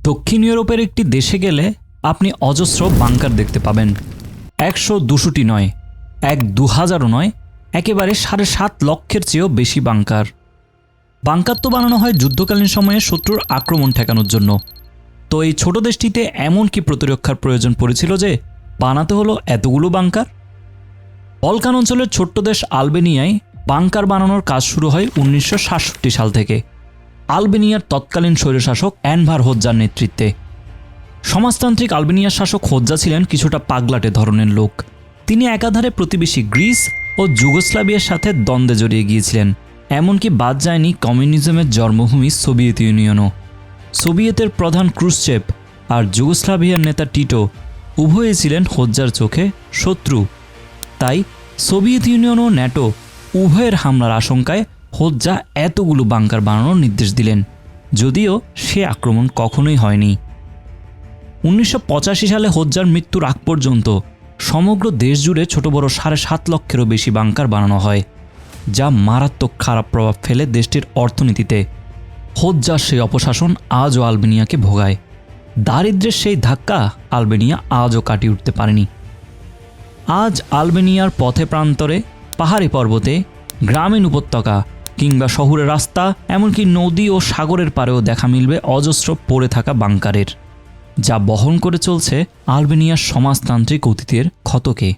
দক্ষিণ ইউরোপের একটি দেশে গেলে আপনি অজস্র বাংকার দেখতে পাবেন। 100-200টি নয়, 1-2000ও নয়, একেবারে 7.5 লক্ষের চেয়েও বেশি বাংকার। বাংকার তো বানানো হয় যুদ্ধকালীন সময়ে শত্রুর আক্রমণ ঠেকানোর জন্য। তো এই ছোট দেশটিতে এমন কি প্রতিরক্ষার প্রয়োজন পড়েছিল যে বানাতে হলো এতগুলো বাংকার? বলকান অঞ্চলের ছোট্ট দেশ আলবেনিয়ায় বাংকার বানানোর কাজ শুরু হয় 1967 সাল থেকে আলবেনিয়ার তৎকালীন স্বৈরশাসক এনভার হোজ্জার নেতৃত্বে। সমাজতান্ত্রিক আলবেনিয়ার শাসক হোজ্জা ছিলেন কিছুটা পাগলাটে ধরনের লোক। তিনি একাধারে প্রতিবেশী গ্রিস ও যুগোস্লাভিয়ার সাথে দ্বন্দ্বে জড়িয়ে গিয়েছিলেন। এমনকি বাদ যায়নি কমিউনিজমের জন্মভূমি সোভিয়েত ইউনিয়নও। সোভিয়েতের প্রধান ক্রুশ্চেভ আর যুগোস্লাভিয়ার নেতা টিটো উভয়ে ছিলেন হোজ্জার চোখে শত্রু। তাই সোভিয়েত ইউনিয়ন ও ন্যাটো উভয়ের হামলার আশঙ্কায় হোজ্জা এতগুলো বাংকার বানানোর নির্দেশ দিলেন, যদিও সে আক্রমণ কখনোই হয়নি। 1985 সালে হোজ্জার মৃত্যুর আগ পর্যন্ত সমগ্র দেশ জুড়ে ছোট বড় 7.5 লক্ষেরও বেশি বাংকার বানানো হয়, যা মারাত্মক খারাপ প্রভাব ফেলে দেশটির অর্থনীতিতে। হোজ্জার সেই অপশাসন আজও আলবেনিয়াকে ভোগায়। দারিদ্র্যের সেই ধাক্কা আলবেনিয়া আজও কাটিয়ে উঠতে পারেনি। আজ আলবেনিয়ার পথে প্রান্তরে, পাহাড়ি পর্বতে, গ্রামীণ উপত্যকা কিংবা শহুরের রাস্তা, এমনকি নদী ও সাগরের পাড়েও দেখা মিলবে অজস্র পড়ে থাকা বাংকারের, যা বহন করে চলছে আলবেনিয়ার সমাজতান্ত্রিক অতীতের ক্ষতকে।